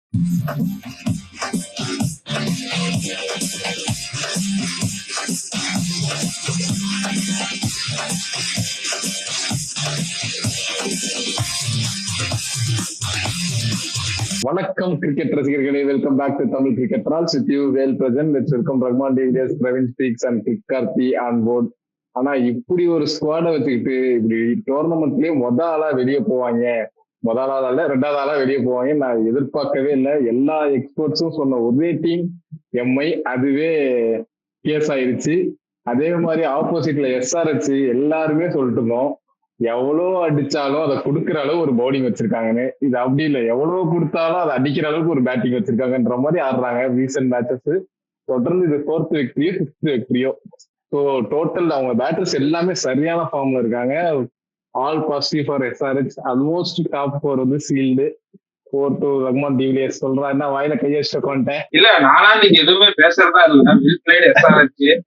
வணக்கம் கிரிக்கெட் ரசிகர்களே, welcome back to Tamil cricket trolls with you Vel present. வெச்சிருக்கோம் Rahman de Villiers, Praveen speaks and kick Karthi on board. ஆனா இப்படி ஒரு ஸ்குவாடை வச்சுக்கிட்டு இப்படி டோர்னமெண்ட்லயே ஆளா வெளியே போவாங்க, ஆளா இல்ல ரெண்டாவது ஆளா வெளியே போவாங்க நான் எதிர்பார்க்கவே இல்லை. எல்லா எக்ஸ்பர்ட்ஸும் சொன்ன ஒரே டீம் எம்ஐ, அதுவே கேஸ் ஆயிருச்சு. அதே மாதிரி ஆப்போசிட்ல எஸ்ஆர்ஹெச் எல்லாருமே சொல்லிட்டு இருந்தோம் எவ்வளவு அடிச்சாலும் அதை கொடுக்குற அளவு ஒரு பவுலிங் வச்சிருக்காங்கன்னு. இது அப்படி இல்லை, எவ்வளவு கொடுத்தாலும் அதை அடிக்கிற அளவுக்கு ஒரு பேட்டிங் வச்சிருக்காங்கன்ற மாதிரி ஆடுறாங்க ரீசெண்ட் மேட்சஸ். தொடர்ந்து இது 4th விக்டரியோ 5th விக்டரியோ. ஸோ டோட்டல் அவங்க பேட்டர்ஸ் எல்லாமே சரியான ஃபார்ம்ல இருக்காங்க. All positive for SRH. Almost top 4 வந்து சீல்டு. 4 to ரஹ்மான் டிவிலியர்ஸ் சொல்றா. என்ன வாயில கையடிச்சு கொண்டேன்? இல்ல, நானா நீங்க எதுவுமே பேசுறதா இல்ல. எஸ்ஆர்ஹெச்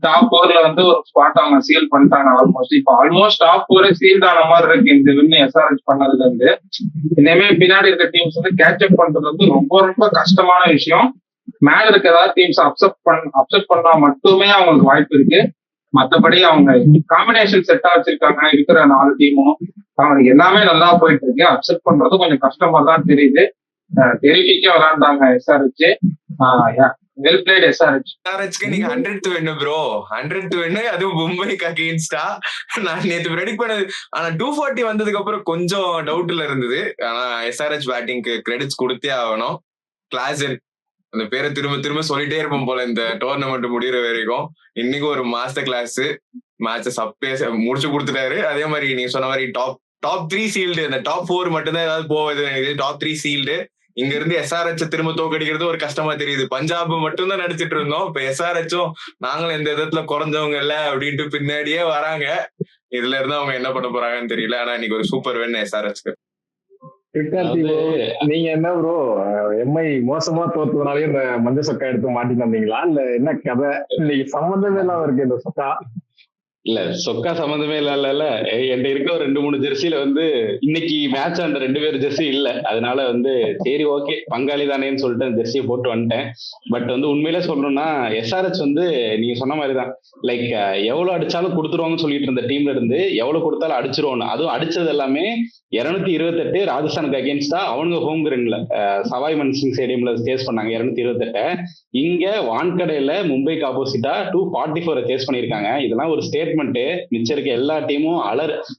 டாப் 4ல வந்து ஒரு ஸ்பாட் அவங்க சீல் பண்ணிட்டாங்க. ஆல்மோஸ்ட் இப்ப ஆல்மோஸ்ட் டாப் 4 சீல்ட் ஆன மாதிரி இருக்கு இந்த வின் எஸ்ஆர்ஹெச் பண்ணதுல இருந்து. இனிமே பின்னாடி இருக்க டீம்ஸ் வந்து கேட்சப் பண்றது வந்து ரொம்ப ரொம்ப கஷ்டமான விஷயம். மேல இருக்க ஏதாவது டீம்ஸ் அப்செட் பண்ணா மட்டுமே அவங்களுக்கு வாய்ப்பு இருக்கு. மற்றபடி அவங்க காம்பினேஷன் செட்டா வச்சிருக்காங்க. இருக்கிற 4 டீமும் அவங்களுக்கு எல்லாமே நல்லா போயிட்டு இருக்கு. அப்செட் பண்றது கொஞ்சம் கஷ்டமா தான் தெரியுது. தெரிவிக்க விளையாண்டாங்க எஸ்ஆர்ஹெச். வெல் பிளேட் எஸ்ஆர்ஹெச்க்கு நீங்க 100th win bro, 100th win. அதுவும் மும்பைக்கு அகைன்ஸ்டா நான் நேத்து ப்ரெடிக்ட் பண்ணது. ஆனா 240 வந்ததுக்கு அப்புறம் கொஞ்சம் டவுட்ல இருந்தது. ஆனா எஸ்ஆர்ஹெச் பேட்டிங்க்கு கிரெடிட்ஸ் கொடுத்தே ஆகணும். கிளாசன் அந்த பேரை திரும்ப திரும்ப சொல்லிட்டே இருப்போம் போல இந்த டோர்னமெண்ட் முடிகிற வரைக்கும். இன்னைக்கு ஒரு மாஸ்டர் கிளாஸ் மேட்சஸ் அப்பே முடிச்சு கொடுத்துட்டாரு. அதே மாதிரி நீங்க சொன்ன மாதிரி டாப் 3 சீல்டு, அந்த டாப் 4 மட்டும்தான் ஏதாவது போகுது. டாப் 3 சீல்டு இங்க இருந்து எஸ்ஆர்ஹெச் திரும்ப தோக்கடிக்கிறது ஒரு கஷ்டமா தெரியுது. பஞ்சாப் மட்டும் தான் நடிச்சிட்டு இருந்தோம். இப்ப எஸ்ஆர்ஹெச்சும் நாங்களும் எந்த விதத்துல குறைஞ்சவங்க இல்ல அப்படின்ட்டு பின்னாடியே வராங்க. இதுல இருந்து அவங்க என்ன பண்ண போறாங்கன்னு தெரியல. ஆனா இன்னைக்கு ஒரு சூப்பர் வின் எஸ்ஆர்ஹெச்க்கு. நீங்க என்ன ப்ரோ, எம்ஐ மோசமா தோத்ததுனாலே இந்த மஞ்சள் சொக்கா எடுத்து மாட்டிட்டு வந்தீங்களா, இல்ல என்ன கதை? இன்னைக்கு சம்பந்தமே இல்லாம இருக்கு இந்த சொக்கா. இல்ல சொக்கா சம்பந்தமே இல்ல. என்கிட்ட இருக்க ஒரு 2-3 ஜெர்சியில வந்து இன்னைக்கு மேட்ச் அந்த 2 பேர் ஜெர்சி இல்ல. அதனால வந்து சரி ஓகே பங்காளி தானேன்னு சொல்லிட்டு அந்த ஜெர்சியை போட்டு வந்துட்டேன். பட் வந்து உண்மையிலே சொல்லணும்னா எஸ்ஆர்ஹெச் வந்து நீங்க சொன்ன மாதிரிதான், லைக் எவ்வளவு அடிச்சாலும் கொடுத்துருவாங்கன்னு சொல்லிட்டு இருந்த டீம்ல இருந்து எவ்வளவு கொடுத்தாலும் அடிச்சிருவோம். அதுவும் அடிச்சது எல்லாமே 228 ராஜஸ்தானுக்கு அகேன்ஸ்டா அவனுங்க ஹோம் கிரவுண்ட்ல சவாய் மன்சிங் ஸ்டேடியம்ல சேஸ் பண்ணாங்க 228. இங்க வான்கடையில மும்பைக்கு ஆப்போசிட்டா 244 சேஸ் பண்ணிருக்காங்க. இதெல்லாம் ஒரு ஸ்டேட்மெண்ட். மிச்சம் இருக்க எல்லா டீமும்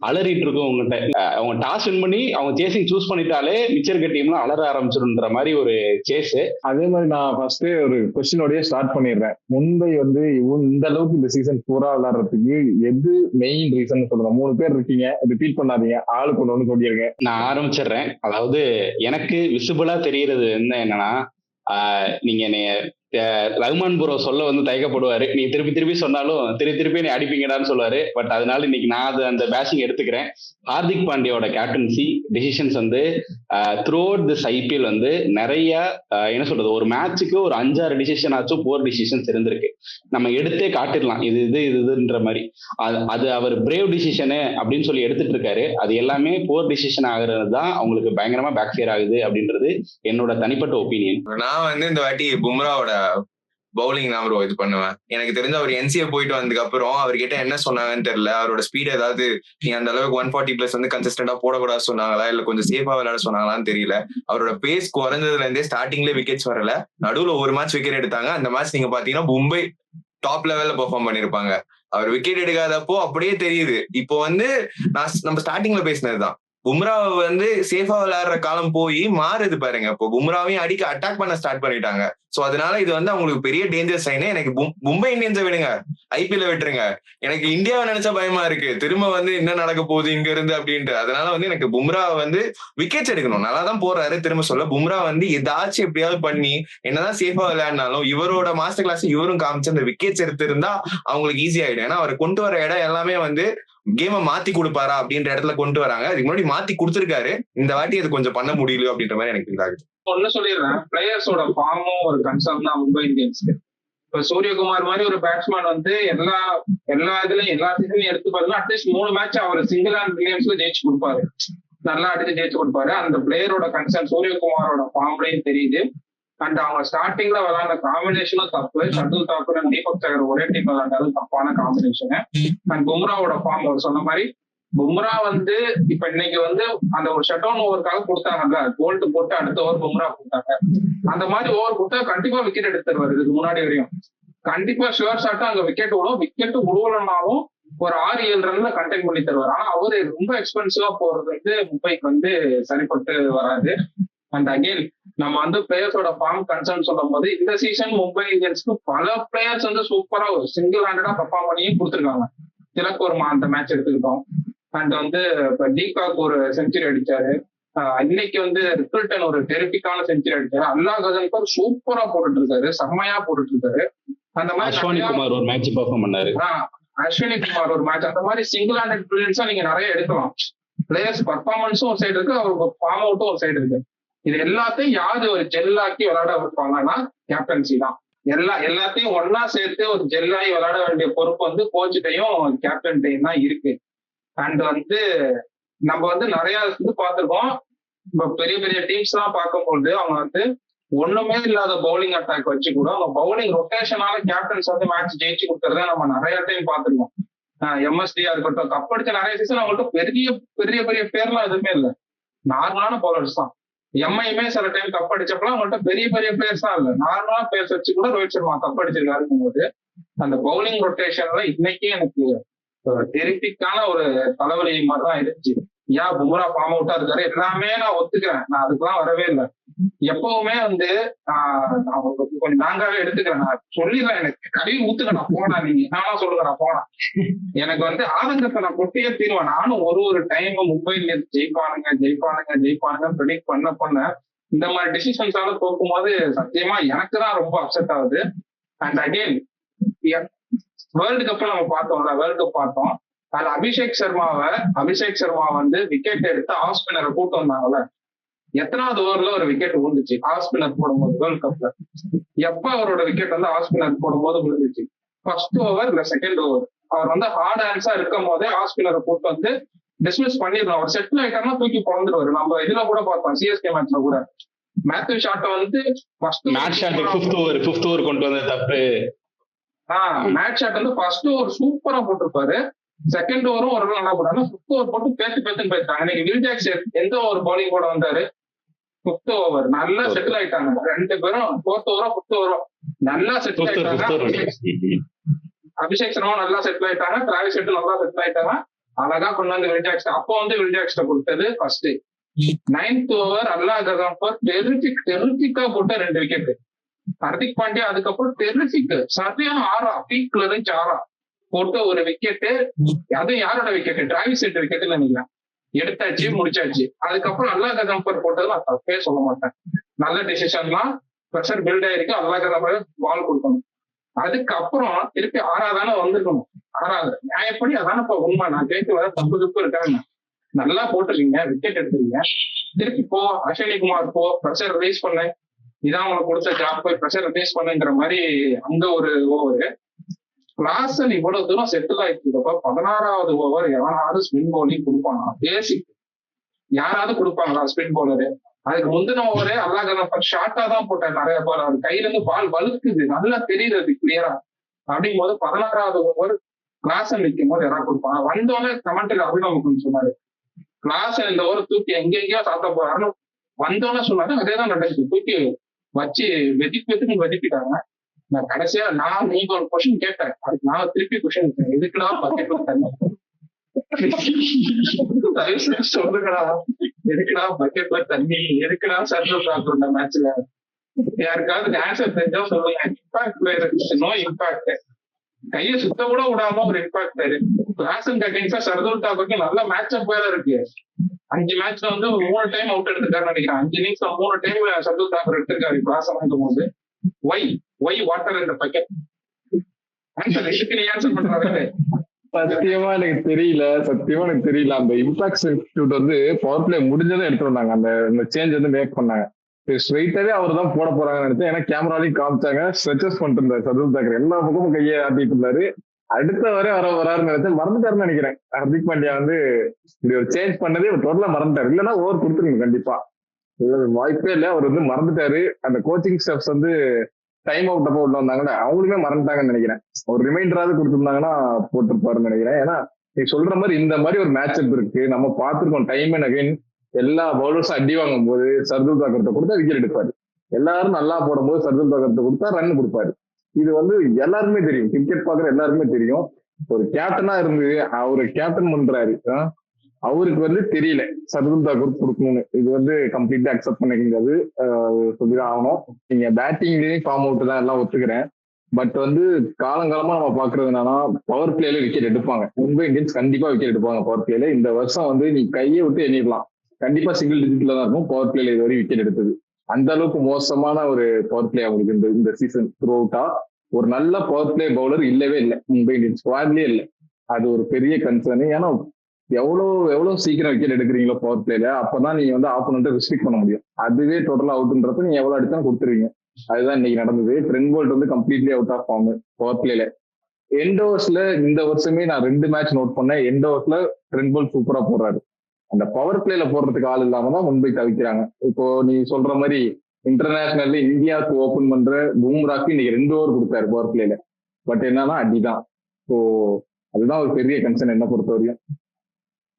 அலறிட்டு இருக்கும் உங்ககிட்ட. அவங்க டாஸ் வின் பண்ணி அவங்க சேசிங் சூஸ் பண்ணிட்டாலே மிச்சம் இருக்க டீம்லாம் அலற ஆரம்பிச்சிருன்ற மாதிரி ஒரு சேஸ். அதே மாதிரி நான் ஃபர்ஸ்ட் ஒரு கொஸ்டினோடய ஸ்டார்ட் பண்ணிடுறேன். மும்பை வந்து இந்த அளவுக்கு இந்த சீசன் பூரா விளையாடுறதுக்கு எது மெயின் ரீசன் சொல்லுங்க. 3 பேர் இருக்கீங்க, ரிப்பீட் பண்ணாதீங்க, ஆளுக்கு ஒண்ணு சொல்லிருங்க. நான் ஆரம்பிச்சிடுறேன். அதாவது எனக்கு விசிபிளா தெரியறது என்னன்னா, நீங்க ரஹ்மான் ப்ரோ சொல்ல வந்து தயக்கப்படுவாரு. நீ திருப்பி சொன்னாலும் திருப்பி நீ அடிப்பீங்கடான்னு சொல்லுவாரு. பட் அதனால இன்னைக்கு நான் அந்த பேட்சிங் எடுத்துக்கிறேன். ஹார்திக் பாண்டியோட கேப்டன்சி டிசிஷன்ஸ் வந்து த்ரூ அவுட் திஸ் ஐபிஎல் வந்து நிறைய என்ன சொல்றது, ஒரு மேட்சுக்கு ஒரு 5-6 டிசிஷன் ஆச்சும் 4 டிசிஷன்ஸ் இருந்திருக்கு. நம்ம எடுத்தே காட்டிடலாம் இதுன்ற மாதிரி. அது அவர் பிரேவ் டிசிஷனு அப்படின்னு சொல்லி எடுத்துட்டு இருக்காரு. அது எல்லாமே 4 டிசிஷன் ஆகுறது தான் அவங்களுக்கு பயங்கரமா பேக் ஃபேர் ஆகுது அப்படின்றது என்னோட தனிப்பட்ட ஒப்பீனியன். நான் வந்து இந்த வாட்டி பும்ராவோட பவுலிங் தான் ப்ரோ இது பண்ணுவேன். எனக்கு தெரிஞ்ச அவர் என்சிஏ போயிட்டு வந்ததுக்கு அப்புறம் அவர்கிட்ட என்ன சொன்னாங்கன்னு தெரியல. அவரோட ஸ்பீட் ஏதாவது நீ அந்த அளவுக்கு 140+ வந்து கன்சிஸ்டன்டா போடக்கூடாது சொன்னாங்களா, இல்ல கொஞ்சம் சேஃபா விளையாட சொன்னாங்களான்னு தெரியல. அவரோட பேஸ் குறைஞ்சதுல இருந்தே ஸ்டார்டிங்ல விக்கெட்ஸ் வரல. நடுவுல ஒரு மேட்ச் விக்கெட் எடுத்தாங்க. அந்த மேட்ச் நீங்க பாத்தீங்கன்னா மும்பை டாப் லெவல்ல பெர்ஃபார்ம் பண்ணிருப்பாங்க. அவர் விக்கெட் எடுக்காதப்போ அப்படியே தெரியுது. இப்போ வந்து நம்ம ஸ்டார்டிங்ல பேசினதுதான், பும்ராவை வந்து சேஃபா விளையாடுற காலம் போய் மாறுது பாருங்க. இப்போ பும்ராவையும் அடிக்க அட்டாக் பண்ண ஸ்டார்ட் பண்ணிட்டாங்க. சோ அதனால இது வந்து அவங்களுக்கு பெரிய டேஞ்சர் சைனு. எனக்கு மும்பை இந்தியன்ஸை விடுங்க, ஐபிஎல் விட்டுருங்க. எனக்கு இந்தியாவை நினைச்சா பயமா இருக்கு, திரும்ப வந்து என்ன நடக்க போகுது இங்க இருந்து அப்படின்ட்டு. அதனால வந்து எனக்கு பும்ரா வந்து விக்கெட்ஸ் எடுக்கணும். நல்லா தான் போறாரு. திரும்ப சொல்ல பும்ரா வந்து ஏதாச்சும் எப்படியாவது பண்ணி என்னதான் சேஃபா விளையாடினாலும் இவரோட மாஸ்டர் கிளாஸ் இவரும் காமிச்சு அந்த விக்கெட்ஸ் எடுத்திருந்தா அவங்களுக்கு ஈஸி ஆயிடும். ஏன்னா அவர் கொண்டு வர இடம் எல்லாமே வந்து கேமை மாத்தி கொடுப்பாரா அப்படின்ற இடத்துல கொண்டு வராங்க. அதுக்கு முன்னாடி மாத்தி கொடுத்துருக்காரு. இந்த வாட்டி அது கொஞ்சம் பண்ண முடியல அப்படின்ற மாதிரி எனக்கு ஃபீல் ஆகுது. ஒண்ணு சொல்லிடுறேன், பிளேயர்ஸோட ஃபார்மும் ஒரு கன்சர்ன் தான் மும்பை இந்தியன்ஸ்க்கு. இப்ப சூரியகுமார் மாதிரி ஒரு பேட்ஸ்மேன் வந்து எல்லா இதுலயும் எல்லா சீசனையும் எடுத்து பாருங்க, அட்லீஸ்ட் 3 மேட்ச் அவர் சிங்கிள் ஹேண்ட் வில்லியம்ஸ்ல ஜெயிச்சு கொடுப்பாரு. நல்லா அடிச்சு ஜெயிச்சு கொடுப்பாரு. அந்த பிளேயரோட கன்சர்ன் சூரியகுமாரோட ஃபார்ம்லயும் தெரியுது. அண்ட் அவங்க ஸ்டார்டிங்ல விளையாண்ட காம்பினேஷனும் தப்பு. ஷர்துல் தாக்கூர் அண்ட் தீபக் சகர் ஒரே டீம் விளையாண்டாலும் தப்பான காம்பினேஷன். அண்ட் பும்ராவோட ஃபார்ம் அவர் சொன்ன மாதிரி பும்ரா வந்து இப்ப இன்னைக்கு வந்து அந்த ஒரு ஷட் டவுன் ஓவருக்காக கொடுத்தாங்கல்ல, கோல்டு போட்டு அடுத்த ஓவர் பும்ரா கொடுத்தாங்க. அந்த மாதிரி ஓவர் கொடுத்தா கண்டிப்பா விக்கெட் எடுத்துருவாரு. இதுக்கு முன்னாடி வரையும் கண்டிப்பா ஷுவர் ஷாட்டா அங்க விக்கெட் விடும். விக்கெட் விடுவலனாலும் ஒரு 6-7 ரன்ல கண்டெக்ட் பண்ணி தருவார். ஆனா அவரு ரொம்ப எக்ஸ்பென்சிவா போறது வந்து மும்பைக்கு வந்து சரிப்பட்டு வராது. அண்ட் அகெயின் நம்ம வந்து பிளேயர்ஸோட ஃபார்ம் கன்சர்ன் சொல்லும் போது இந்த சீசன் மும்பை இந்தியன்ஸ்க்கு பல பிளேயர்ஸ் வந்து சூப்பரா ஒரு சிங்கிள் ஹேண்டடா பெர்ஃபார்ம் பண்ணியும் கொடுத்துருக்காங்க. திலக் வர்மா அந்த மேட்ச் எடுத்துக்கிட்டோம். அண்ட் வந்து இப்ப டீகாக் ஒரு செஞ்சுரி அடிச்சாரு. இன்னைக்கு வந்து ரிப்பிள்டன் ஒரு டெரிபிக்கான செஞ்சுரி அடிச்சாரு. அல்லா கசன்கர் சூப்பரா போட்டுட்டு இருக்காரு, செம்மையா போட்டுட்டு இருக்காரு. அந்த அஸ்வினி மாதிரி குமார் ஒரு மேட்ச் பெர்ஃபார்ம் பண்ணாரு. அஸ்வினி குமார் ஒரு மேட்ச், அந்த மாதிரி சிங்கிள் ஹேண்டட் பிரில்லியன்ஸா நீங்க நிறைய எடுக்கலாம். பிளேயர்ஸ் பர்ஃபார்மன்ஸும் ஒரு சைடு இருக்கு, அவருக்கு ஃபார்ம் அவுட்டும் ஒரு சைடு இருக்கு. இது எல்லாத்தையும் யாரு ஒரு ஜெல்லாக்கி விளையாட வைப்பாங்கன்னா கேப்டன்சி தான். எல்லாத்தையும் ஒன்னா சேர்த்து ஒரு ஜெல்லாகி விளையாட வேண்டிய பொறுப்பு வந்து கோச்சுட்டையும் கேப்டன்டையும் தான் இருக்கு. அண்ட் வந்து நம்ம வந்து நிறைய இது பார்த்திருக்கோம். இப்ப பெரிய பெரிய டீம்ஸ் எல்லாம் பார்க்கும்போது அவங்க வந்து ஒண்ணுமே இல்லாத பவுலிங் அட்டாக் வச்சு கூட அவங்க பவுலிங் ரொட்டேஷனால கேப்டன்ஸ் வந்து மேட்ச் ஜெயிச்சு கொடுக்கறத நம்ம நிறைய டைம் பார்த்திருக்கோம். எம்எஸ்டியா இருக்கட்டும், கப் அடிச்ச நிறைய சீசன் அவங்கள்ட்ட பெரிய பெரிய பெரிய பேர்லாம் எதுவுமே இல்லை, நார்மலான பவுலர்ஸ் தான். எம்ஐயுமே சில டைம் கப் அடிச்சப்பலாம் அவங்கள்ட்ட பெரிய பெரிய பிளேயர்ஸ் தான் இல்லை, நார்மலா பிளேயர்ஸ் வச்சு கூட ரோஹித் சர்மா கப் அடிச்சிருக்காருக்கும் போது அந்த பவுலிங் ரொட்டேஷன்ல இன்னைக்கு எனக்கு டெரிபிக்கான ஒரு தலைவலி மாதிரிதான் இருந்துச்சு. பும்ரா ஃபார்ம் அவுட்டா இருக்காரு, எல்லாமே நான் ஒத்துக்கிறேன், நான் அதுக்கெல்லாம் வரவே இல்லை. எப்பவுமே வந்து கொஞ்சம் நாங்காவே எடுத்துக்கிறேன், நான் சொல்லிடுறேன், எனக்கு கழுவி ஊத்துக்கணும் போனா, நீங்க நானா சொல்லுங்க நான் போனா எனக்கு வந்து ஆதங்கத்தை நான் கொட்டியே தீருவேன். நானும் ஒரு டைம் மும்பை இந்தியன்ஸ் ஜெயிப்பானுங்க ப்ரெடிக்ட் பண்ண இந்த மாதிரி டிசிஷன்ஸால போகும்போது சத்தியமா எனக்கு தான் ரொம்ப அப்செட் ஆகுது. அண்ட் அகெயின் வேர்ல்டு கப் நம்ம பார்த்தோம்ல, வேர்ல்டு கப் பார்த்தோம். அதுல அபிஷேக் சர்மா வந்து விக்கெட் எடுத்து ஆஃப் ஸ்பின்னரை கூட்டு வந்தாங்கல்ல, எத்தனாவது ஓவர்ல ஒரு விக்கெட் விழுந்துச்சு ஆஃப் ஸ்பின்னர் போடும்போது வேர்ல்டு கப்ல? எப்ப அவரோட விக்கெட் வந்து ஆஃப் ஸ்பின்னர் போடும்போது விழுந்துச்சு? ஃபர்ஸ்ட் ஓவர் இல்ல செகண்ட் ஓவர். அவர் வந்து ஹார்ட் ஹேண்ட்ஸா இருக்கும் போதே ஆஃப் ஸ்பின்னரை கூட்டு வந்து டிஸ்மிஸ் பண்ணிடணும். அவர் செட்டில் ஆயிட்டாருன்னா தூக்கி பிறந்துருவாரு. நம்ம இதுல கூட பார்த்தோம், சிஎஸ்கே மேட்ச்ல கூட மேத்யூ ஷாட்டை வந்து ஃபிஃப்த் ஓவர் கொண்டு வந்த தப்பு. மேட்ச் ஷாட் வந்து ஃபர்ஸ்ட் ஓவர் சூப்பரா போட்டிருப்பாரு, செகண்ட் ஓவரும் ஒரு நல்லா போட்டாங்க, ஃபிஃப்த் ஓவர் போட்டு பேத்துன்னு போயிட்டாங்க. இன்னைக்கு வில் ஜாக்ஸ் எந்த ஓவர் பவுலிங் போட வந்தாரு? ஃபிஃப்த் ஓவர் நல்லா செட்டில் ஆயிட்டாங்க ரெண்டு பேரும். ஃபோர்த் ஓவரோ ஃபிஃப்த் ஓவரோ நல்லா செட்டில் ஆயிட்டாங்க. அபிஷேக் சர்மா நல்லா செட்டில் ஆயிட்டாங்க, டிராவிஸ் ஹெட் நல்லா செட்டில் ஆயிட்டாங்க. அழகா கொண்டு வந்து வில் ஜாக்ஸ், அப்போ வந்து வில் ஜாக்ஸ்ட கொடுத்தது ஃபர்ஸ்ட். 9th ஓவர் அல்லா கசாம்பர் டெரிபிக்கா போட்ட 2 விக்கெட். ஹர்திக் பாண்டியா அதுக்கப்புறம் டெரிபிக் சரியான 6 பீக்ல இருந்துச்சு, 6 போட்டு ஒரு விக்கெட்டு. அதுவும் யாரோட விக்கெட்? டிராவிஸ் ஹெட் விக்கெட்ல நினைக்கிறேன், எடுத்தாச்சு முடிச்சாச்சு. அதுக்கப்புறம் அல்லா கசாம்பர் போட்டது நான் தப்பே சொல்ல மாட்டேன், நல்ல டிசிஷன்லாம். ப்ரெஷர் பில்ட் ஆயிருக்கு, அல்லா கசாம்பர் பால் கொடுக்கணும். அதுக்கப்புறம் திருப்பி 6 தானே வந்திருக்கணும், 6 நியாயப்படி அதானப்பா உண்மை. நான் கேட்கல, தப்பு இருக்காங்க, நல்லா போட்டுருக்கீங்க, விக்கெட் எடுத்துருக்கீங்க, திருப்பி போ அஸ்வினி குமார் போ, ப்ரெஷர் ரிலீஸ் பண்ண, இதான் அவங்க கொடுத்த ஜாப், போய் ப்ரெஷர் ரிலீஸ் பண்ணுங்கிற மாதிரி அங்க ஒரு ஓவர். கிளாசன் இவ்வளவு தூரம் செட்டில் ஆயிட்டு இருக்கப்ப 16வது ஓவர் எவனாவது ஸ்பின் பவுலிங் கொடுப்பானா? பேசிக் யாராவது கொடுப்பாங்களா ஸ்பின் பவுலரு? அதுக்கு முந்தின ஓவரே அல்லா கசாம்பர் ஷார்ட்டா தான் போட்டார் நிறைய பால், அவர் கையில இருந்து பால் வலுக்குது, நல்லா தெரியுது அது கிளியரா. அப்படிங்கும் போது 16வது ஓவர் கிளாசன் நிற்கும் போது யாராவது கொடுப்பாங்க? வந்தோடனே கமெண்ட்ல அபிநவ் சொன்னாரு, கிளாசன் இந்த ஓவர் தூக்கி எங்கெங்கயோ சாத்த போறாருன்னு வந்தோடனே சொன்னாரு. அதேதான் நடந்துச்சு, தூக்கி வச்சு வெதிப்பிட்டாங்க. நான் கடைசியா நீங்க ஒரு கொஸ்டின் கேட்டேன், அதுக்கு நான் திருப்பி கொஸ்டின் கேட்டேன், எதுக்குடா பக்கெட்ல தண்ணி சொல்லுங்கடா, எதுக்குடா பக்கெட்ல தண்ணி, எதுக்குடா சர்வ் ஆகும் இந்த மேட்ச்ல? யாருக்காவது ஆன்சர் தெரிஞ்சா சொல்லுங்க. இம்பாக்ட் பிளேயர், நோ இம்பாக்ட், கையை சுத்த கூட விடாம ஒரு இம்பாக்ட் பிளேயர். கிளாசன் அகைன்ஸ்டா சர்துல் தாக்கூருக்கு நல்ல மேட்ச் அப் வேற இருக்கு. 5 மேட்ச்ல வந்து 3 டைம் அவுட் எடுத்திருக்காருன்னு நினைக்கிறேன். 5 இன்னிங்ஸ்ல 3 டைம் சர்துல் தாக்கூர் எடுத்திருக்காரு கிளாசன் போது. ஒய் வாட்டர் இந்த பக்கெட்? ஆன்சர் இதுக்கு நீ ஆன்சர் பண்றாரு. சத்தியமா எனக்கு தெரியல. அந்த இம்பாக்ட் சப்ஸ்டிட்யூட் வந்து பவர் பிளே முடிஞ்சதும் எடுத்து வந்தாங்க, அந்த சேஞ்ச் வந்து மேக் பண்ணாங்க. ஸ்ட்ரைட்டாவே அவர் தான் போட போறாங்கன்னு நினைச்சேன். ஏன்னா கேமராலையும் காமிச்சாங்க, ஸ்ட்ரெச்சஸ் பண்ணிட்டு இருந்தாரு சர்துல் தாக்கூர், எல்லா பக்கமும் கையை ஆட்டிட்டு இருந்தாரு. அடுத்த வராருன்னு நினைச்சேன், மறந்துட்டாருன்னு நினைக்கிறேன். ஹர்திக் பாண்டியா வந்து இப்படி ஒரு சேஞ்ச் பண்ணதே டோட்டலா மறந்துட்டாரு. இல்லைன்னா ஓவர் கொடுத்துருங்க கண்டிப்பா. வாய்ப்பே இல்லை, அவர் வந்து மறந்துட்டாரு. அந்த கோச்சிங் ஸ்டாஃப்ஸ் வந்து டைம் அவுட் அப்போ உள்ள வந்தாங்கன்னா அவங்களுமே மறந்துட்டாங்கன்னு நினைக்கிறேன். ஒரு ரிமைண்டராவது கொடுத்துருந்தாங்கன்னா போட்டிருப்பாருன்னு நினைக்கிறேன். ஏன்னா நீ சொல்ற மாதிரி இந்த மாதிரி ஒரு மேட்ச் அப் இருக்கு, நம்ம பார்த்துருக்கோம் டைம் அண்ட் அகைன். எல்லா பவுலர்ஸும் அடி வாங்கும் போது சர்துல் தாக்கரத்தை கொடுத்தா விக்கெட் எடுப்பாரு. எல்லாரும் நல்லா போடும்போது சர்துல் தாக்கரத்தை கொடுத்தா ரன் கொடுப்பாரு. இது வந்து எல்லாருமே தெரியும், கிரிக்கெட் பாக்குற எல்லாருமே தெரியும். ஒரு கேப்டனா இருந்து அவரு கேப்டன் பண்றாரு, அவருக்கு வந்து தெரியல சர்துல் தாக்கூர் கொடுக்கணும்னு. இது வந்து கம்ப்ளீட்டா அக்செப்ட் பண்ணிக்கிறது சொல்லிதான் ஆகணும். நீங்க பேட்டிங்லயும் ஃபார்ம் அவுட் தான் எல்லாம் ஒத்துக்கிறேன். பட் வந்து காலங்காலமா நம்ம பாக்குறது என்னன்னா பவர் பிளேல விக்கெட் எடுப்பாங்க. மும்பை இந்தியன்ஸ் கண்டிப்பா விக்கெட் எடுப்பாங்க பவர் பிளேல. இந்த வருஷம் வந்து நீ கையை விட்டு எண்ணிடலாம், கண்டிப்பா சிங்கிள் டிஜிட்ல தான் இருக்கும் பவர் பிளேல இதுவரை விக்கெட் எடுத்தது. அந்த அளவுக்கு மோசமான ஒரு பவர் பிளே அவங்களுக்கு இந்த சீசன் த்ரூ அவுட்டா. ஒரு நல்ல பவர் பிளே பவுலர் இல்லவே இல்லை மும்பை இந்தியன்ஸ் ஸ்குவாட்லயே இல்லை. அது ஒரு பெரிய கன்சர்ன். ஏன்னா எவ்வளவு சீக்கிரம் விக்கெட் எடுக்கிறீங்களோ பவர் பிளேல, அப்பதான் நீங்க வந்து ஆப்போனண்ட்டை ரெஸ்ட்ரிக்ட் பண்ண முடியும். அதுவே டோட்டலா அவுட்ன்றப்ப நீங்க எவ்வளவு அடிச்சாலும் கொடுத்துருவீங்க. அதுதான் இன்னைக்கு நடந்தது. ட்ரெண்ட் போல்ட் வந்து completely out of form power பிளேல. எண்ட் ஓவர்ஸ்ல இந்த வருஷமே நான் 2 மேட்ச் நோட் பண்ணேன். எண்ட் ஓவர்ஸ்ல ட்ரெண்ட் போல்ட் சூப்பரா போடுறாரு. அந்த பவர் பிளேல போடுறதுக்கு ஆள் இல்லாம தான் மும்பை தவிக்கிறாங்க. இப்போ நீ சொல்ற மாதிரி இன்டர்நேஷனல்ல இந்தியாவுக்கு ஓபன் பண்ற பும்ராக்கு இன்னைக்கு 2 ஓவர் கொடுத்தாரு பவர் பிளேல. பட் என்னன்னா அடிதான். ஸோ அதுதான் ஒரு பெரிய கன்சர்ன் என்ன பொறுத்த வரையும்.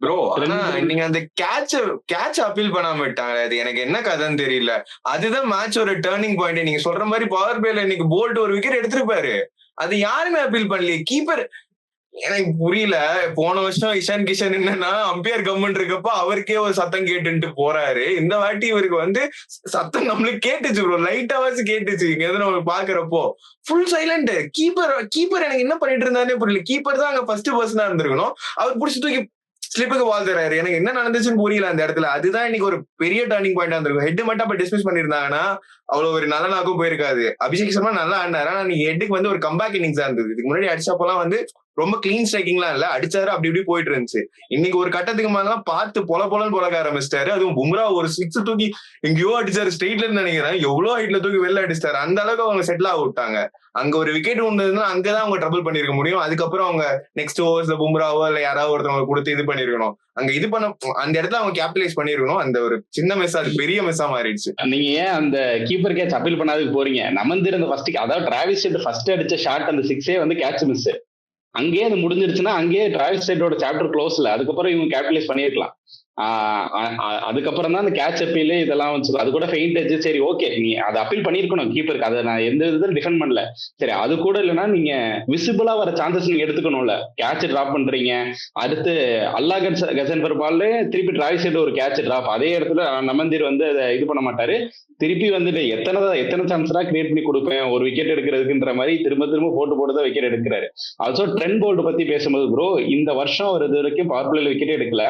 ப்ரோ ஆனா நீங்க அந்த கேட்ச் அப்பீல் பண்ணாம விட்டாங்க. அது எனக்கு என்ன கதைன்னு தெரியல. அதுதான் மேட்ச் ஒரு டேர்னிங் பாயிண்ட். நீங்க சொல்ற மாதிரி பவர் பிளேல இன்னைக்கு போல்ட் ஒரு விக்கெட் எடுத்திருப்பாரு, அது யாருமே அப்பீல் பண்ணலையே. கீப்பர் எனக்கு புரியல. போன வருஷம் இஷான் கிஷன் என்னன்னா அம்பையர் கவர்மெண்ட் இருக்கப்போ அவருக்கே ஒரு சத்தம் கேட்டுட்டு போறாரு. இந்த வாட்டி இவருக்கு வந்து சத்தம் நம்மளுக்கு கேட்டுச்சு ப்ரோ, லைட்டாவாச்சு கேட்டுச்சு. இங்க எது நம்ம பாக்குறப்போ ஃபுல் சைலண்ட். கீப்பர் எனக்கு என்ன பண்ணிட்டு இருந்தானே புரியல. கீப்பர் தான் அங்க ஃபர்ஸ்ட் பர்சனா இருந்திருக்கணும். அவர் புடிச்சு தூக்கி ஸ்லிப்புக்கு பால் தராரு. எனக்கு என்ன நடந்துச்சுன்னு புரியல அந்த இடத்துல. அதுதான் இன்னைக்கு ஒரு பெரிய டர்னிங் பாயிண்டா இருந்திருக்கும். ஹெட் மட்டும் அப்ப டிஸ்மிஸ் பண்ணிருந்தாங்கன்னா அவ்வளவு ஒரு நல்ல நாக்கும் போயிருக்காது. அபிஷேக் சர்மா நல்லா ஆடினாரு. ஆனா நீங்க ஹெட்டுக்கு வந்து ஒரு கம்பேக் இன்னிங்ஸா இருந்தது. இதுக்கு முன்னாடி அடிச்சப்பெல்லாம் வந்து ரொம்ப கிளீன் ஸ்ட்ரைக்கிங்லாம் இல்ல, அடிச்சாரு அப்படி இப்படி போயிட்டு இருந்துச்சு. இன்னைக்கு ஒரு கட்டத்துக்கு மேலாம் பார்த்து பொலன்னு பொழக்க ஆரம்பிச்சிட்டாரு. அதுவும் பும்ரா ஒரு 6 தூக்கி எங்கேயோ அடிச்சாரு, ஸ்ட்ரெயிட்ல நினைக்கிறேன். எவ்வளவு ஹைட்ல தூக்கி வெளில அடிச்சாரு. அந்த அளவுக்கு அவங்க செட்டில் ஆக விட்டாங்க. அங்க ஒரு விக்கெட் வந்ததுன்னா அங்கதான் அவங்க ட்ரபிள் பண்ணிருக்க முடியும். அதுக்கப்புறம் அவங்க நெக்ஸ்ட் ஓவர்ஸ்ல பும்ராவோ இல்ல யாராவது ஒருத்தவங்க கொடுத்து இது பண்ணிருக்கணும். அங்க இது பண்ண அந்த இடத்துல அவங்க கேபிட்டலைஸ் பண்ணிருக்கணும். அந்த ஒரு சின்ன மிஸ் அது பெரிய மிஸ்ஸா மாறிடுச்சு. நீங்க ஏன் அந்த கீப்பர் கேட்ச் அப்பீல் பண்ணாதுக்கு போறீங்க? நமந்திர் அந்த ஃபர்ஸ்ட், அதாவது டிராவிஸ் ஹெட் ஃபர்ஸ்ட் அடிச்ச ஷாட் அந்த 6 வந்து கேட்ச் மிஸ். அங்கேயே அது முடிஞ்சிருச்சுன்னா அங்கேயே டிராவிஸ் ஹெட்டோட சாப்டர் க்ளோஸ்ல. அதுக்கப்புறம் இவங்க கேபிட்டலைஸ் பண்ணிருக்கலாம். அதுக்கப்புறம் தான் அந்த கேட்ச் அப்பீல் இதெல்லாம் வந்து அது கூட ஃபெயிண்ட் ஆச்சு. சரி ஓகே, நீ அதை அப்பீல் பண்ணிருக்கணும் கீப்பருக்கு. அதை நான் எந்த விதத்தில் டிஃபெண்ட் பண்ணல. சரி அது கூட இல்லைன்னா நீங்க விசிபிளா வர சான்சஸ் நீங்க எடுத்துக்கணும்ல. கேட்ச் டிராப் பண்றீங்க, அடுத்து அல்லா கசன் பால்ல திருப்பி டிராவிஸ் ஹெட் ஒரு கேட்ச் டிராப், அதே இடத்துல நமந்தீர் வந்து அதை இது பண்ண மாட்டாரு. திருப்பி வந்துட்டு எத்தனை சான்ஸ்னா கிரியேட் பண்ணி கொடுப்பேன் ஒரு விக்கெட் எடுக்கிறதுக்குன்ற மாதிரி திரும்ப போட்டுதான் விக்கெட் எடுக்கிறாரு. ஆல்சோ ட்ரெண்ட் போல்ட் பத்தி பேசும்போது ப்ரோ, இந்த வருஷம் ஒரு இது வரைக்கும் பவர் பிளேல விக்கெட் எடுக்கல.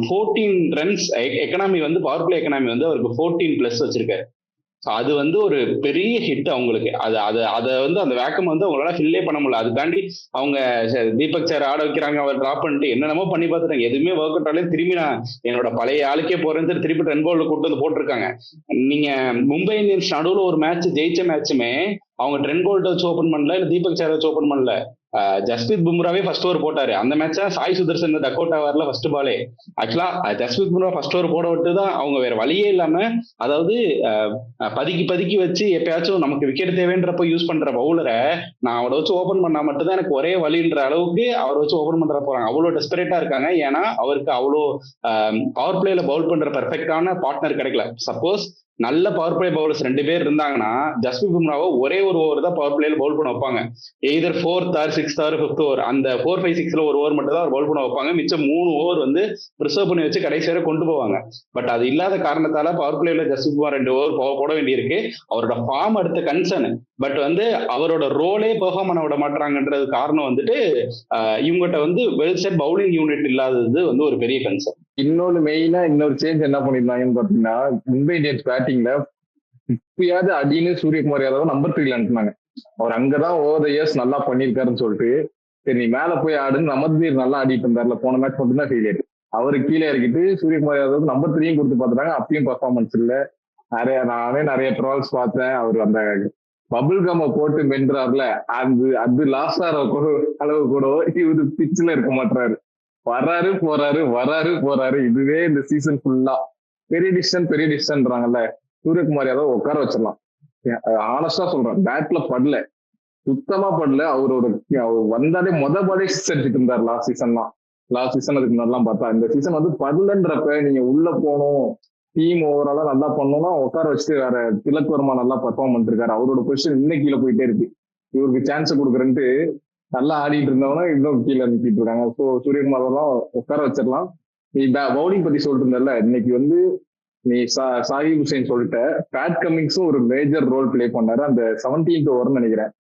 14 ரன்ஸ் எக்கனாமி வந்து பவர் பிளே எக்கனாமி வந்து அவருக்கு 14+ வச்சிருக்காரு. அது வந்து ஒரு பெரிய ஹிட் அவங்களுக்கு. அதை வந்து அந்த வேக்கம் வந்து அவங்களால ஃபில்லே பண்ண முடியல. அதுக்காண்டி அவங்க தீபக் சார் ஆட வைக்கிறாங்க, அவர் டிராப் பண்ணிட்டு என்னென்னமோ பண்ணி பார்த்துட்டாங்க. எதுவுமே ஒர்க் அவுட் ஆகல. திரும்பி நான் என்னோட பழைய ஆளுக்கே போறேன்னு திருப்பி ட்ரெண்ட் போல்ட் கூட்டு வந்து போட்டிருக்காங்க. நீங்க மும்பை இந்தியன்ஸ் நடுவில் ஒரு மேட்ச் ஜெயிச்ச மேட்சுமே அவங்க ட்ரெண்ட் போல்ட்டை வச்சு ஓப்பன் பண்ணல, இல்ல தீபக் சார் வச்சு ஓப்பன் பண்ணல. ஜஸ்பிரீத் பும்ராவே ஃபர்ஸ்ட் ஓவர் போட்டாரு. அந்த மேட்சா சாய் சுதர்சன் டக் வரல ஃபர்ஸ்ட் பாலே. ஆக்சுவலா ஜஸ்பிரீத் பும்ரா ஃபர்ஸ்ட் ஓவர் போட விட்டு தான் அவங்க வேற வழியே இல்லாம, அதாவது பதுக்கி வச்சு எப்பயாச்சும் நமக்கு விக்கெட் தேவைன்றப்ப யூஸ் பண்ற பவுலரை நான் அவரை வச்சு ஓபன் பண்ணா மட்டும்தான் எனக்கு ஒரே வழின்ற அளவுக்கு அவரை வச்சு ஓபன் பண்ற போறாங்க. அவ்வளோ டெஸ்பரேட்டா இருக்காங்க. ஏன்னா அவருக்கு அவ்வளோ பவர் பிளேல பவுல் பண்ற பெர்ஃபெக்டான பார்ட்னர் கிடைக்கல. சப்போஸ் நல்ல பவர் பிளே பவுலர்ஸ் 2 பேர் இருந்தாங்கன்னா ஜஸ்பிரீத் பும்ராவை ஒரே ஒரு ஓவர் தான் பவர் பிளேல பவுல் பண்ண வைப்பாங்க. Either 4th or 6th or 5th over, அந்த 4, 5, 6ல ஒரு ஓவர் மட்டும் தான் அவர் பவுல் பண்ண வைப்பாங்க. மிச்சம் 3 ஓவர் வந்து ப்ரிசர்வ் பண்ணி வச்சு கடைசி வரை கொண்டு போவாங்க. பட் அது இல்லாத காரணத்தால பவர் பிளேல ஜஸ்பிரீத் பும்ரா 2 ஓவர் போட வேண்டியிருக்கு. அவரோட ஃபார்ம் அடுத்த கன்சர்ன். பட் வந்து அவரோட ரோலே பெர்ஃபார்ம் பண்ண விட மாட்டாங்கன்றது காரணம் வந்துட்டு இவங்ககிட்ட வந்து வெல் செட் பவுலிங் யூனிட் இல்லாதது வந்து ஒரு பெரிய கன்சர்ன். இன்னொரு சேஞ்ச் என்ன பண்ணிருந்தாங்கன்னு பாத்தீங்கன்னா, மும்பை இந்தியன்ஸ் பேட்டிங்ல இப்பயாவது அடின்னு சூரியகுமார் யாதவ் நம்பர் 3ல அனுப்புனாங்க. அவர் அங்கதான் ஓவர் த இயர்ஸ் நல்லா பண்ணிருக்காருன்னு சொல்லிட்டு, சரி நீ மேல போய் ஆடுன்னு நமந்தீர் நல்லா ஆடிட்டு இருந்தாருல. போன மேட்ச் மட்டும் தான் ஃபெயிலியர். அவரு கீழே இறக்கிட்டு சூரியகுமார் யாதவ் நம்பர் 3யும் கொடுத்து பாத்துட்டாங்க. அப்பயும் பர்ஃபார்மன்ஸ் இல்ல. நிறைய ட்ரால்ஸ் பார்த்தேன். அவர் அந்த பபுள் கம்ம போட்டு மென்றாருல, அது லாஸ்ட் ஆற அளவு கூட இவரு பிச்சுல இருக்க மாட்டாரு. வர்றாரு போறாரு வர்றாரு போறாரு. இதுவே இந்த சீசன் ஃபுல்லா பெரிய டிசிஷன்றாங்கல்ல. சூரியகுமார் யாதவ் உட்கார வச்சிடலாம். ஆனஸ்டா சொல்றேன், பேட்ல படல, சுத்தமா படல. அவர் வந்தாலே பாலே சிக்ஸ் அடிச்சுட்டு இருந்தாரு லாஸ்ட் சீசன் அதுக்கு நல்லா பார்த்தா. இந்த சீசன் வந்து படலன்றப்ப நீங்க உள்ள போகணும், டீம் ஓவராலா நல்லா பண்ணணும்னா உட்கார வச்சுட்டு வேற திலக் வர்மா நல்லா பெர்ஃபார்ம் பண்ணிருக்காரு. அவரோட பொசிஷன் இன்னும் கீழே போயிட்டே இருக்கு. இவருக்கு சான்ஸ் கொடுக்குறேன்ட்டு நல்லா ஆடிட்டு இருந்தவனா இன்னும் கீழே அனுப்பிட்டு இருக்காங்க. ஸோ சூரியகுமார் தான் உட்கார வச்சிடலாம். நீ பவுலிங் பத்தி சொல்லிட்டு இருந்தல, இன்னைக்கு வந்து நீ சாகிப் ஹுசைன் சொல்லிட்ட, பேட் கமிங்ஸும் ஒரு மேஜர் ரோல் பிளே பண்ணாரு. அந்த 17th ஓவர்னு நினைக்கிறேன்,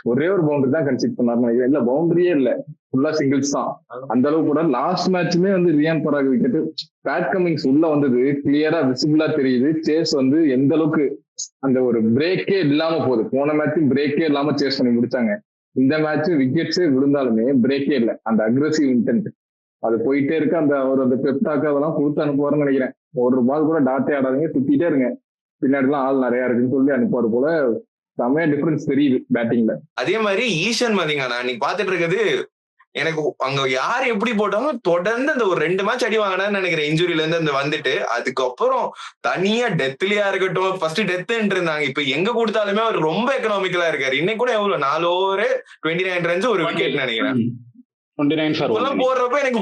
ஒரே ஒரு பவுண்டரி தான் கன்சிட் பண்ணாருன்னு நினைக்கிறேன். இல்ல பவுண்டரியே இல்ல, ஃபுல்லா சிங்கிள்ஸ் தான். அந்த அளவுக்கு கூட லாஸ்ட் மேட்சுமே வந்து ரியான் பராக் விக்கெட், பேட் கமிங்ஸ் உள்ள வந்தது கிளியரா விசிபிளா தெரியுது. சேஸ் வந்து எந்த அளவுக்கு அந்த ஒரு பிரேக்கே இல்லாம போகுது. போன மேட்சும் பிரேக்கே இல்லாம சேஸ் பண்ணி முடிச்சாங்க. இந்த மேட்சும் விக்கெட்ஸே விழுந்தாலுமே பிரேக்கே இல்லை. அந்த அக்ரெசிவ் இன்டென்ட் அது போயிட்டே இருக்கு. அந்த பெப்டாக்கு அதெல்லாம் கொடுத்து அனுப்புவாருன்னு நினைக்கிறேன். ஒரு பால் கூட டாட்டே ஆடாதீங்க, சுத்திட்டே இருங்க, பின்னாடிலாம் ஆள் நிறைய இருக்குன்னு சொல்லி அனுப்புவாரு போல. செமையா டிஃபரன்ஸ் தெரியுது பேட்டிங்ல. அதே மாதிரி ஈஷன் மதிங்க, நான் இன்னைக்கு பாத்துட்டு இருக்கிறது, எனக்கு அங்க யார் எப்படி போட்டாலும் தொடர்ந்து அந்த ஒரு 2 மேட்ச் அடி வாங்கினான்னு நினைக்கிறேன் இன்ஜுரியில இருந்து அந்த வந்துட்டு. அதுக்கப்புறம் தனியா டெத்லயா இருக்கட்டும், ஃபர்ஸ்ட் டெத்ன்னு இருந்தாங்க, இப்ப எங்க கொடுத்தாலுமே அவர் ரொம்ப எக்கனாமிக்கலா இருக்காரு. இன்னைக்கு கூட எவ்வளவு 4 ஓவர் 29 ரன்ஸ் ஒரு விக்கெட் நினைக்கிறேன். 29 for 1 போடுறப்ப எனக்கு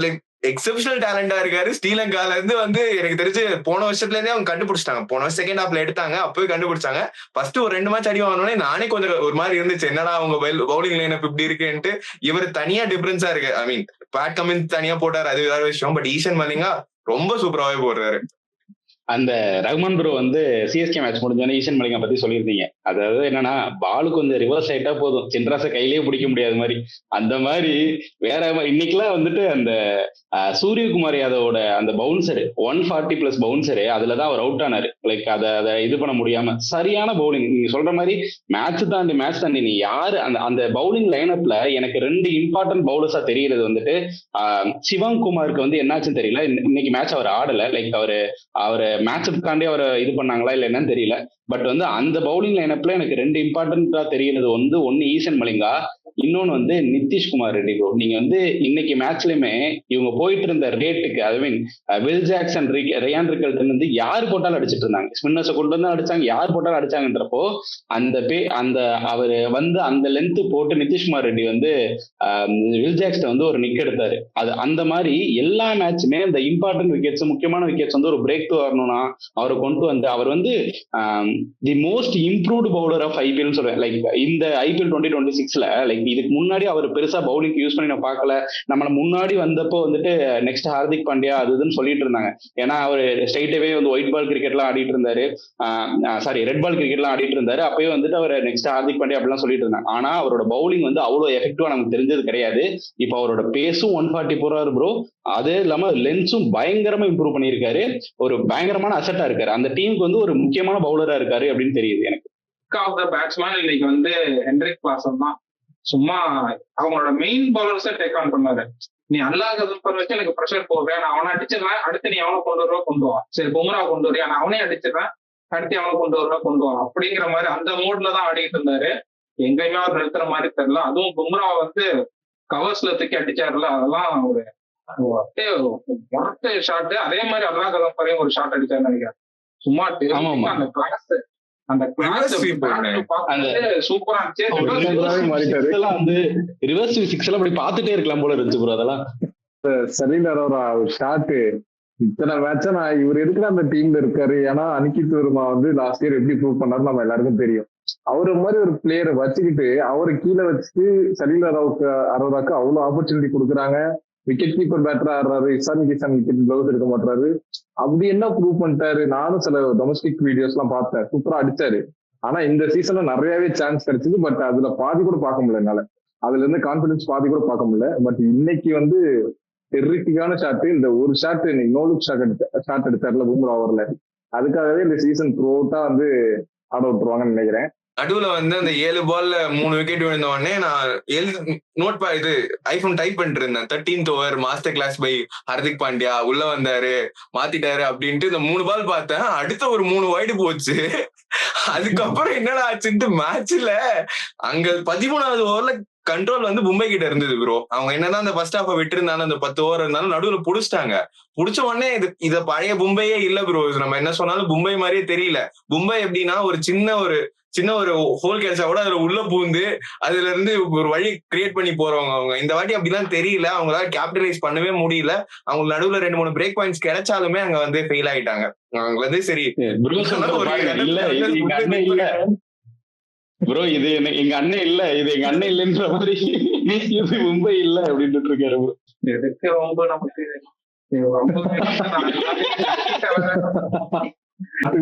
லைக் எக்ஸெப்ஷனல் டேலண்டா இருக்காரு. ஸ்ரீலங்கால இருந்து வந்து எனக்கு தெரிஞ்சு போன வருஷத்துல இருந்தே அவங்க கண்டுபிடிச்சிட்டாங்க. போன வருஷம் செகண்ட் ஹாஃப்ல எடுத்தாங்க, அப்பவே கண்டுபிடிச்சாங்க. ஃபர்ஸ்ட் ஒரு 2 மேட்ச் அடி வாங்கினோடனே நானே கொஞ்சம் ஒரு மாதிரி இருந்துச்சு, என்னடா அவங்க பவுலிங் லைன் இப்படி இருக்குன்ட்டு. இவர் தனியா டிஃபரன்ஸா இருக்கு. ஐ மீன் பேட் கமின்ஸ் தனியா போட்டாரு, அது வேற விஷயம். பட் ஈஷன் மலிங்கா ரொம்ப சூப்பராகவே போடுறாரு. அந்த ரஹ்மான் ப்ரோ வந்து சிஎஸ்கே மேட்ச் முடிஞ்சோடனே ஈஷன் மலிங்கா பத்தி சொல்லியிருந்தீங்க. அதாவது என்னன்னா, பாலு கொஞ்சம் ரிவர்ஸ் ஆயிட்டா போதும், சின்ராசை கையிலேயே பிடிக்க முடியாத மாதிரி. அந்த மாதிரி வேற இன்னைக்கெல்லாம் வந்துட்டு அந்த சூரியகுமார் யாதவோட அந்த பவுன்சரு 140+ பவுன்சரு, அதுலதான் அவர் அவுட் ஆனாரு. லைக் அதை இது பண்ண முடியாம சரியான பவுலிங். நீங்க சொல்ற மாதிரி மேட்ச் தாண்டி நீ யாரு அந்த பவுலிங் லைனப்ல எனக்கு 2 இம்பார்ட்டன்ட் பவுலர்ஸா தெரியறது வந்துட்டு சிவம் குமாருக்கு வந்து என்னாச்சுன்னு தெரியல. இன்னைக்கு மேட்ச் அவர் ஆடல. லைக் அவரு மேட்சுக்காண்டி அவரை இது பண்ணாங்களா இல்ல என்னன்னு தெரியல. பட் வந்து அந்த பவுலிங் லைனப்ல எனக்கு 2 இம்பார்ட்டன்டா தெரியுது. ஒன்னு ஈஷன் மலிங்கா, இன்னொன்னு வந்து நிதிஷ்குமார் ரெட்டி ப்ரோ. நீங்க வந்து இன்னைக்கு மேட்ச்லயுமே இவங்க போயிட்டு இருந்த ரேட்டுக்கு, I mean Will Jackson, Ryan Rickelton வந்து யார் போட்டாலும் அடிச்சிட்டு இருந்தாங்க. ஸ்பின்னர்ஸை கொண்டு வந்து அடிச்சாங்க, யார் போட்டாலும் அடிச்சாங்கன்றப்போ அந்த அவரு வந்து அந்த லென்த் போட்டு நிதிஷ்குமார் ரெட்டி வந்து வில் ஜாக்சன் வந்து ஒரு நிக் எடுத்தாரு. அது அந்த மாதிரி எல்லா மேட்சுமே இந்த இம்பார்ட்டன்ட் விக்கெட்ஸ், முக்கியமான விக்கெட்ஸ் வந்து ஒரு பிரேக் த்ரூ வரணும்னா அவரை கொண்டு வந்து அவர் வந்து the most improved bowler of IPL சொல்றேன். லைக் இந்த ஐபிஎல் 2026ல லைக் இதுக்கு முன்னாடி அவர் பெருசா பவுலிங் யூஸ் பண்ணி நான் பார்க்கல. நம்மள முன்னாடி வந்தப்போ வந்துட்டு நெக்ஸ்ட் ஹார்திக் பாண்டியா அதுன்னு சொல்லிட்டு இருந்தாங்க. ஏன்னா அவர் ஸ்ட்ரைட்டாவே வந்து ஒயிட் பால் கிரிக்கெட்லாம் ஆடிட்டு இருந்தாரு, ரெட் பால் கிரிக்கெட்லாம் ஆடிட்டு இருந்தாரு. அப்பயே வந்துட்டு அவர் நெக்ஸ்ட் ஹார்திக் பாண்டியா அப்படிலாம் சொல்லிட்டு இருந்தாங்க. ஆனா அவரோட பவுலிங் வந்து அவ்வளவு எஃபெக்டிவா நமக்கு தெரிஞ்சது கிடையாது. இப்போ அவரோட பேஸும் 140 போறாரு ப்ரோ. அதே இல்லாம லென்ஸும் பயங்கரமா இம்ப்ரூவ் பண்ணியிருக்காரு. ஒரு பயங்கரமான அசெட்டா இருக்காரு. அந்த டீமுக்கு வந்து ஒரு முக்கியமான பவுலரா இருக்காரு அப்படின்னு தெரியுது எனக்கு. பேட்ஸ்மேன் இன்னைக்கு வந்து ஹென்ரிக் கிளாசன் தான். சும்மா அவங்களோட மெயின் பவுலர்ஸை டேக் ஆன் பண்ணாரு. நீ அல்லாத வச்சு எனக்கு ப்ரெஷர் போடுறேன், நான் அவனை அடிச்சிடறேன், அடுத்து நீ அவனை கொண்டு வா, சரி பும்ரா கொண்டு வரியா, நான் அவனே அடிச்சிடறேன், அடுத்து அவனை கொண்டு வா அப்படிங்கிற மாதிரி அந்த மூட்ல தான் ஆடிட்டு இருந்தாரு. எங்கேயுமே அவர் நிறுத்துற மாதிரி தெரியல. அதுவும் பும்ரா வந்து கவர்ஸ்ல தூக்கி அடிச்சாருல, அதெல்லாம் ஒரு ஷாட். அதே மாதிரி அல்லா கதம்பரையும் ஒரு ஷாட் அடிச்சாருன்னு நினைக்கிறேன். சும்மா அந்த கிளாஸ் சூப்பரா பாத்துட்டே இருக்கலாம் போல இருந்துச்சு ப்ரோ. அதெல்லாம் இத்தனை மேட்சா நான் இவர் இருக்கிற அந்த டீம்ல இருக்காரு. ஏன்னா அனிகித் வர்மா வந்து லாஸ்ட் இயர் எப்படி ப்ரூவ் பண்ணாரு நம்ம எல்லாருக்கும் தெரியும். அவரு மாதிரி ஒரு பிளேயரை வச்சுக்கிட்டு அவரை கீழே வச்சுட்டு சலீல் அரோராக்கு அவ்வளவு ஆப்பர்ச்சுனிட்டி கொடுக்குறாங்க. விக்கெட் கீப்பர் பேட்டரா ஆடுறாரு, இசான் கிசான் விக்கெட் கிளவுஸ் எடுக்க மாட்டாரு. அப்படி என்ன ப்ரூவ் பண்ணிட்டாரு? நானும் சில டொமஸ்டிக் வீடியோஸ் எல்லாம் பார்த்தேன், சூப்பரா அடிச்சாரு. ஆனா இந்த சீசன்ல நிறையவே சான்ஸ் கிடைச்சது, பட் அதுல பாதி கூட பார்க்க முடியல என்னால. அதுல இருந்து கான்பிடன்ஸ் பாதி கூட பார்க்க முடியல. பட் இன்னைக்கு வந்து டெரிட்டிக்கான ஷாட், இந்த ஒரு ஷாட் நோலுக் ஷாட் எடுத்தாருல பும்ரா ஓவர்ல, அதுக்காகவே இந்த சீசன் த்ரூஅவுட்டா வந்து ஆட விட்டுருவாங்கன்னு நினைக்கிறேன். நடுவுல வந்து அந்த 7 பால்ல 3 விக்கெட் விழுந்த உடனே நான் இது ஐபோன் டைப் பண்ணிட்டு இருந்தேன். 13th over master class by Hardik Pandya உள்ள வந்தாரு, மாத்திட்டாரு அப்படின்ட்டு இந்த 3 பால் பார்த்தேன். அடுத்த ஒரு 3 வைடு போச்சு. அதுக்கப்புறம் என்னடா ஆச்சுன்ட்டு மேட்ச்ல அங்க 13வது ஓவர்ல கண்ட்ரோல் வந்து மும்பை கிட்ட இருந்தது ப்ரோ. அவங்க என்னதான் அந்த ஃபர்ஸ்ட் ஹாஃப் விட்டு இருந்தாலும் அந்த 10 ஓவர் இருந்தாலும் நடுவுல புடிச்சிட்டாங்க. புடிச்ச உடனே இத பழைய மும்பையே இல்ல ப்ரோ. நம்ம என்ன சொன்னாலும் மும்பை மாதிரியே தெரியல. மும்பை எப்படின்னா ஒரு சின்ன ஒரு ஹோல் கிடைச்சா கூட அதுல உள்ள பூந்து அதுல இருந்து ஒரு வழி கிரியேட் பண்ணி போறவங்க அவங்க. இந்த வாட்டி அப்படிலாம் தெரியல. அவங்களால கேபிட்டலைஸ் பண்ணவே முடியல. அவங்க நடுவுல 2-3 பிரேக் பாயிண்ட்ஸ் கிடைச்சாலுமே அங்க வந்து ஃபெயில் ஆயிட்டாங்க. அவங்க வந்து சரி ப்ரோ இல்ல இது எங்க அண்ணன் இல்ல ப்ரோ, இது எங்க அண்ணன் இல்ல, இது எங்க அண்ணன் இல்லைன்ற மாதிரி இது மும்பை இல்ல அப்படின்ட்டு இருக்காரு ப்ரோ. எதுக்கு ரொம்ப நமக்கு ரொம்ப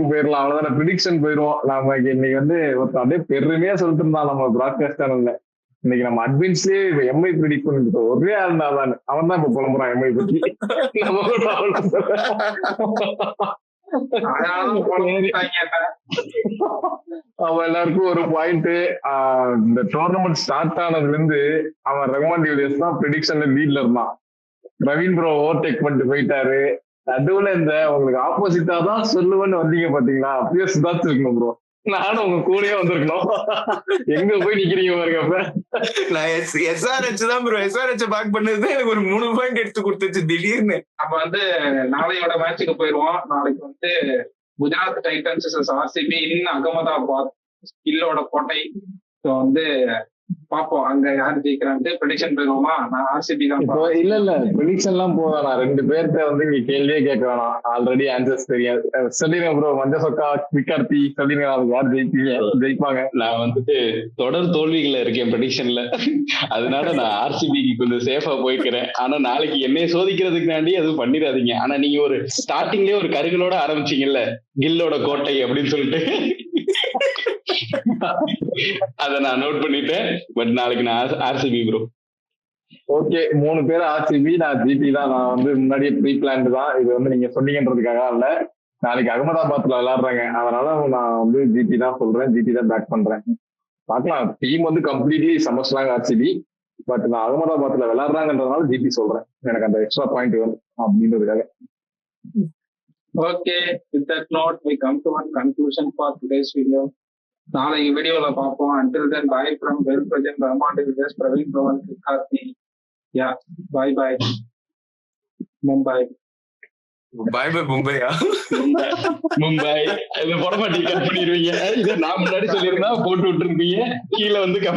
போயிடலாம், அவ்வளவுதான். ப்ரிடிக்ஷன் போயிருவோம். நாம இன்னைக்கு வந்து ஒருத்தர் அப்படியே பெருமையா சொல்லிட்டு இருந்தான் நம்ம பிராட்காஸ்ட் சேனல்ல. இன்னைக்கு நம்ம அட்வான்ஸ்லயே எம்ஐ ப்ரிடிக்ட் பண்ணிட்டு ஒரே ஆள் தான். அவன் தான் இப்ப புலம்புறான் எம்ஐ பத்தி. அவன் எல்லாருக்கும் ஒரு பாயிண்ட். இந்த டோர்னமெண்ட் ஸ்டார்ட் ஆனதுல இருந்து அவன் ரஹ்மான் டிவிலியர்ஸ் தான் ப்ரிடிக்ஷன்ல லீட்ல இருந்தான். பிரவீன் ப்ரோ ஓவர்டேக் பண்ணிட்டு போயிட்டாரு. நடுவுல இந்த உங்களுக்கு ஆப்போசிட்டா தான் சொல்லுவேன்னு வந்தீங்க பாத்தீங்களா, அப்பயே சுதாச்சு இருக்கணும் ப்ரோ. நானும் உங்க கூடயே வந்திருக்கணும். எங்க போய் நிக்கிறீங்க பாருங்க. அப்ப நான் SRH தான் ப்ரோ. SRH பேக் பண்ணது எனக்கு ஒரு 3 பாயிண்ட் எடுத்து கொடுத்துச்சு திடீர்னு. நம்ம வந்து நாளையோட மேட்சுக்கு போயிருவோம். நாளைக்கு வந்து குஜராத் டைட்டன்ஸ் RCB இன் அகமதாபாத், ஸ்கில்லோட கோட்டை. ஸோ வந்து பாப்போம் அங்க யாரு ஜெயிக்கிறான்ட்டு. ப்ரெடிக்ஷன் போயிருவோமா? நான் RCB தான். இப்போ இல்ல ப்ரெடிக்ஷன் எல்லாம் போவேன். நான் 2 பேர்த்த வந்து இங்க கேள்வியே கேட்க வேணாம், ஆல்ரெடி ஆன்சர்ஸ் தெரியாது. சொல்லிடுங்க ப்ரோ. மஞ்ச சொக்கா, விக்கார்த்தி சொல்லிடுங்க, யார் ஜெயிப்பாங்க? நான் வந்துட்டு தொடர் தோல்விகள்ல இருக்கேன் ப்ரெடிக்ஷன்ல. அதனால நான் RCBக்கு கொஞ்சம் சேஃபா போய்க்கிறேன். ஆனா நாளைக்கு என்னைய சோதிக்கிறதுக்காண்டி அதுவும் பண்ணிடாதீங்க. ஆனா நீங்க ஒரு ஸ்டார்டிங்லயே ஒரு கருகளோட ஆரம்பிச்சீங்கல்ல, கில்லோட கோட்டை அப்படின்னு சொல்லிட்டு, அத நான் நோட் பண்ணிட்டேன். பட் நாளைக்கு நான் RCB ப்ரோ. ஓகே, 3 பேர் RCB, நான் GT தான். நான் வந்து முன்னாடியே ப்ரீ பிளான்டு தான். இது வந்து நீங்க சொன்னீங்கன்றதுக்காக இல்ல. நாளைக்கு அகமதாபாத்ல விளையாடுறாங்க, அதனால நான் வந்து GT தான் சொல்றேன். GT தான் பேக் பண்றேன். பார்க்கலாம். டீம் வந்து கம்ப்ளீட்லி சமஸ்லாங்க RCB. பட் நான் அகமதாபாத்ல விளையாடுறாங்கன்றதுனால GT சொல்றேன். எனக்கு அந்த எக்ஸ்ட்ரா பாயிண்ட் வேணும் அப்படின்றதுக்காக. Okay, with that note, we come to one conclusion for today's video. நாளைக்கு வீடியோல பார்ப்போம். Until then, bye from well present Rahman Divides, Praveen Dhawan, Vikarthi. Yeah, bye bye. Mumbai. பாய் பாய் மும்பையா? மும்பை இதை போட மாட்டீங்க, கட் பண்ணிடுவீங்க. இதை நான் முன்னாடி சொல்லியிருந்தா போட்டு விட்டுருப்பீங்க. கீழே வந்து கமெண்ட்